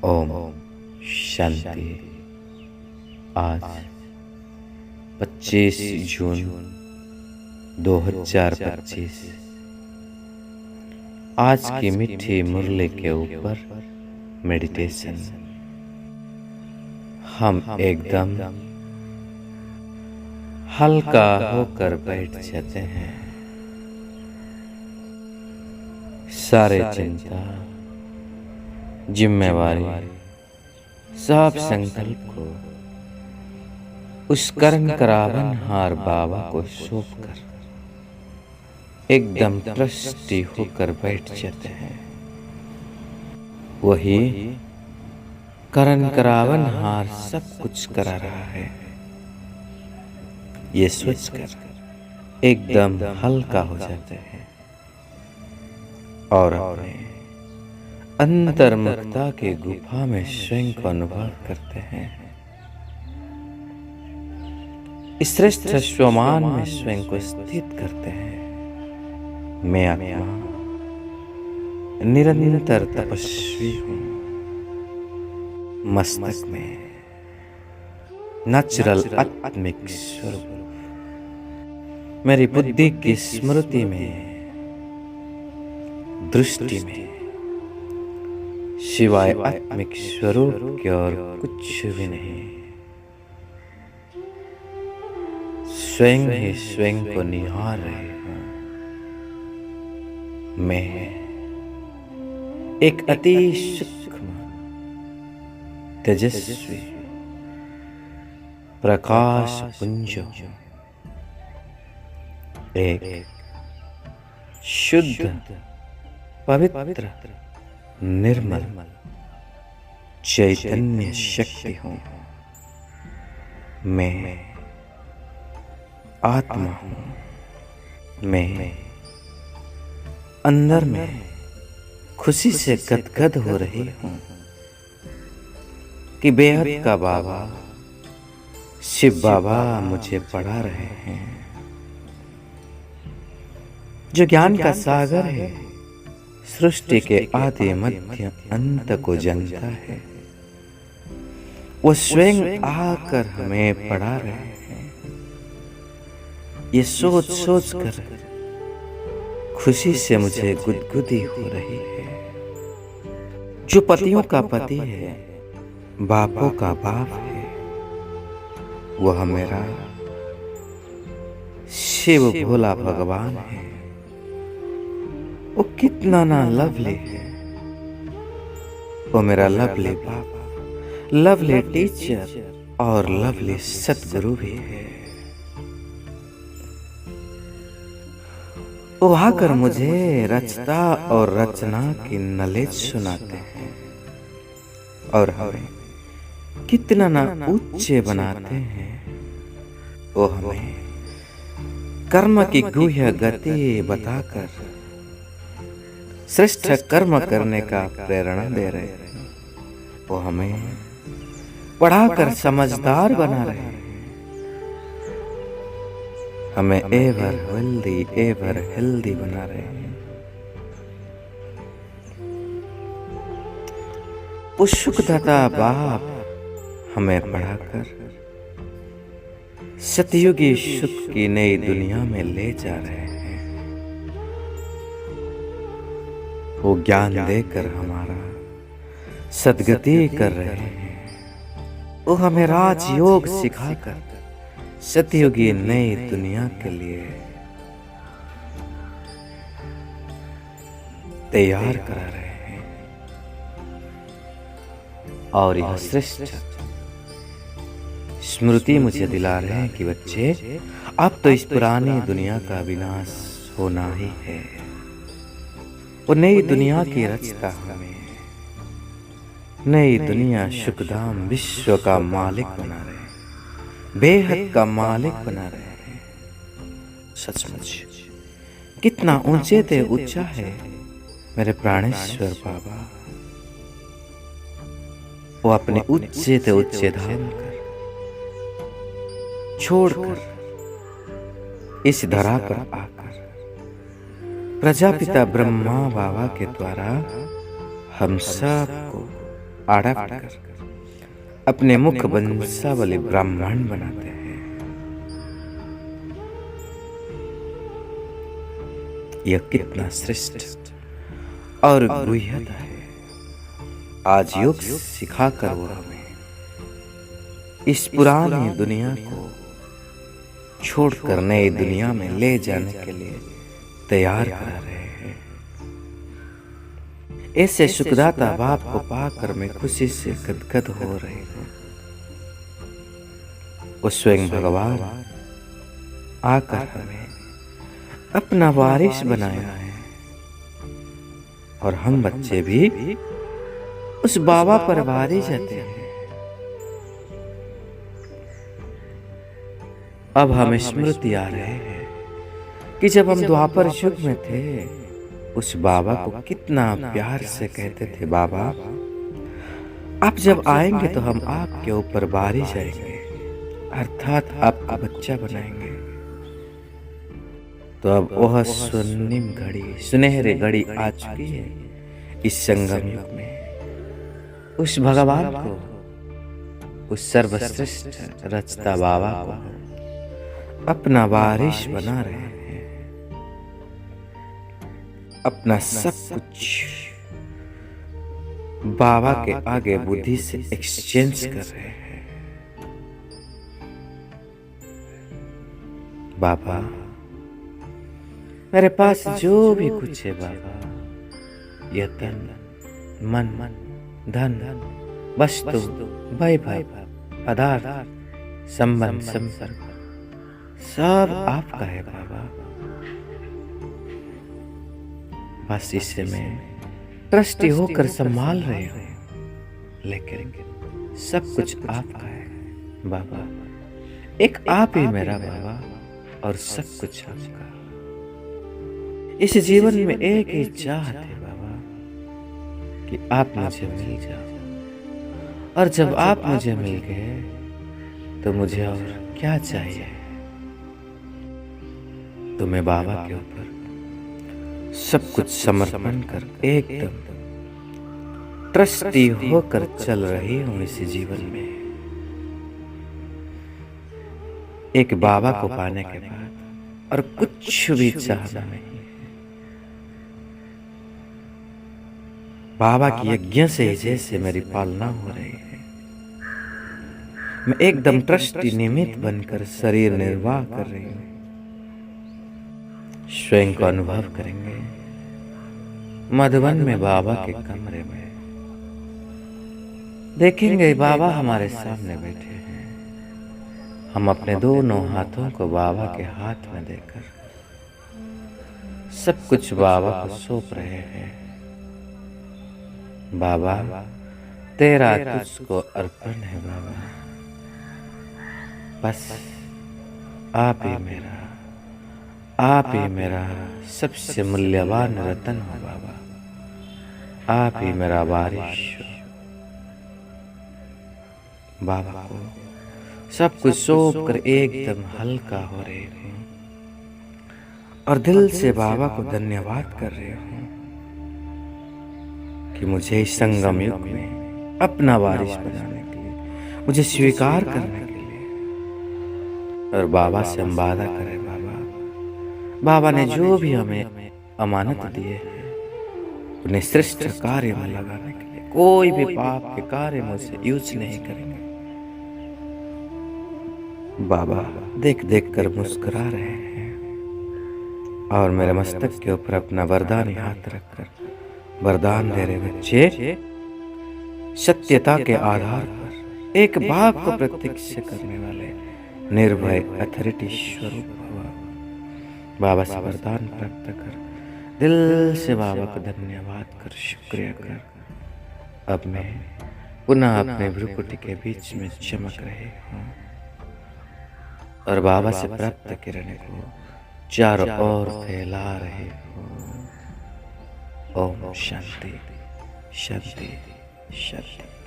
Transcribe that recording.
ओम शांति। आज 25 जून 2025। आज की मीठी मुरली के ऊपर मेडिटेशन। हम एकदम हल्का होकर बैठ जाते हैं। सारे चिंता, जिम्मेवारी, सब संकल्प को उस करण करावन हार बाबा को सौंप कर एकदम ट्रस्टी होकर बैठ जाते हैं। वही करण करावन हार सब कुछ करा रहा है, ये सोचकर एकदम हल्का हो जाते हैं और अपने अंतर्मुखता के गुफा में स्वयं को अनुभव करते हैं। इस श्रेष्ठ स्वमान में स्वयं को स्थित करते हैं। मैं आत्मा निरंतर तपस्वी हूँ। मस्तक में नेचुरल आत्मिक स्वरूप, मेरी बुद्धि की स्मृति में, दृष्टि में शिवाय आत्मिक स्वरूप के और कुछ भी नहीं। स्वयं ही स्वयं को निहार रहे हूं। मैं एक अति सूक्ष्म तेजस्वी प्रकाश पुंज हूं। एक शुद्ध पवित्र निर्मल चैतन्य शक्ति हूं। मैं आत्मा हूं। मैं अंदर में खुशी से गदगद हो रही हूं कि बेहद का बाबा शिव बाबा मुझे पढ़ा रहे हैं। जो ज्ञान का सागर है, सृष्टि के आदि मध्य अंत को जानता है, वो स्वयं आकर हमें पढ़ा रहे हैं। ये सोच सोच कर खुशी से मुझे गुदगुदी हो रही है। जो पतियों का पति है, बापों का बाप है, वह मेरा शिव भोला भगवान है। वो कितना ना लवली है। वो मेरा लवली बाबा, लवली टीचर और लवली सतगुरु भी है। वो आकर मुझे रचता और रचना की नॉलेज सुनाते हैं और हमें कितना ना ऊंचे बनाते हैं। वो हमें कर्म की गुह्य गति बताकर श्रेष्ठ कर्म करने का प्रेरणा दे रहे हैं। वो हमें पढ़ाकर समझदार बना रहे हैं। हमें एवर हेल्दी बना रहे हैं। वो सुखदाता बाप हमें पढ़ाकर सतयुगी सुख की नई दुनिया में ले जा रहे हैं। वो ज्ञान देकर हमारा सद्गति कर रहे हैं। वो हमें राजयोग सिखाकर सतयुगी नई दुनिया के लिए तैयार करा रहे हैं। और यह श्रेष्ठ स्मृति मुझे दिला रहे हैं कि बच्चे, अब तो इस पुरानी दुनिया का विनाश होना ही है। वो नई दुनिया की रचता हमें, नई दुनिया सुखधाम विश्व का मालिक बना रहे हैं, बेहद का मालिक बना रहे हैं। सचमुच कितना ऊंचे ते ऊंचा है मेरे प्राणेश्वर बाबा। वो अपने ऊंचे ते ऊंचे धाम कर छोड़कर इस धरा पर आकर प्रजापिता ब्रह्मा बाबा के द्वारा हम सबको आड़प कर अपने मुख वंशावली ब्राह्मण बनाते हैं। यह कितना श्रेष्ठ और गुह्यता है। आज योग सिखाकर वो हमें इस पुरानी दुनिया को छोड़कर नई दुनिया में ले जाने के लिए तैयार कर रहे हैं। ऐसे सुखदाता बाप को पाकर मैं खुशी से गदगद हो रही हूँ। वो स्वयं भगवान आकर हमें अपना वारिस बनाया है और हम बच्चे भी उस बाबा पर वारिस जाते हैं। अब हमें स्मृति आ रहे हैं कि जब हम द्वापर युग में थे, उस बाबा को कितना प्यार से कहते थे, बाबा आप जब आएंगे तो हम आपके ऊपर वारिस जाएंगे, अर्थात आपका बच्चा बनाएंगे। तो अब वह स्वर्णिम घड़ी, सुनहरी घड़ी आ चुकी है इस संगम युग में। उस भगवान को, उस सर्वश्रेष्ठ रचता बाबा को अपना वारिस बना रहे हैं। अपना सब कुछ बाबा के आगे बुद्धि से एक्सचेंज कर रहे हैं। बाबा मेरे पास जो भी कुछ है बाबा, यह तन मन धन वस्तु वैभव पदार्थ संबंध संपर्क सब आपका है बाबा। बस इसे मैं ट्रस्टी होकर संभाल रही हूँ, लेकिन सब कुछ आपका है बाबा। एक आप ही मेरा बाबा और सब कुछ आपका। इस जीवन में एक ही चाहत है बाबा कि आप मुझे मिल जाओ, और जब आप मुझे मिल गए तो मुझे और क्या चाहिए। तो मैं बाबा के ऊपर सब कुछ समर्पण कर एकदम ट्रस्टी होकर चल रही हूं इस जीवन में। एक बाबा को पाने के बाद और कुछ भी चाहना नहीं। बाबा की यज्ञ से जैसे मेरी पालना हो रही है, मैं एकदम ट्रस्टी निमित्त बनकर शरीर निर्वाह कर रही हूं। स्वयं को अनुभव करेंगे मधुबन में बाबा के कमरे में। देखेंगे बाबा हमारे सामने बैठे हैं। हम अपने दोनों हाथों को बाबा के हाथ में देकर सब कुछ बाबा को सौंप रहे हैं। बाबा तेरा तुझको अर्पण है बाबा, बस आप ही मेरा, आप ही मेरा सबसे मूल्यवान रतन हो बाबा। आप ही मेरा वारिस हो। बाबा को सब कुछ सौंप कर एकदम हल्का हो रहे हूँ और दिल से बाबा को धन्यवाद कर रहे हूँ कि मुझे इस संगम युग में अपना वारिस बनाने के लिए, मुझे स्वीकार करने के लिए। और बाबा से हम वादा करें बाबा ने जो भी हमें अमानत दिए हैं उन्हें श्रेष्ठ कार्य में लगाने के लिए, कोई भी पाप के कार्य मुझसे यूज नहीं करेंगे। बाबा देख देख कर मुस्कुरा रहे हैं और मेरे मस्तक के ऊपर अपना वरदानी हाथ रखकर वरदान दे रहे, बच्चे सत्यता के आधार पर एक बाप को प्रत्यक्ष करने वाले निर्भय अथॉरिटी स्वरूप बाबा से वरदान प्राप्त कर दिल से बाबा को धन्यवाद कर, शुक्रिया कर। अब मैं पुनः अपने भ्रुकुटी के बीच में चमक रही हूँ और बाबा से प्राप्त किरण को चारों ओर फैला रही हूँ। ओम शांति शांति शांति।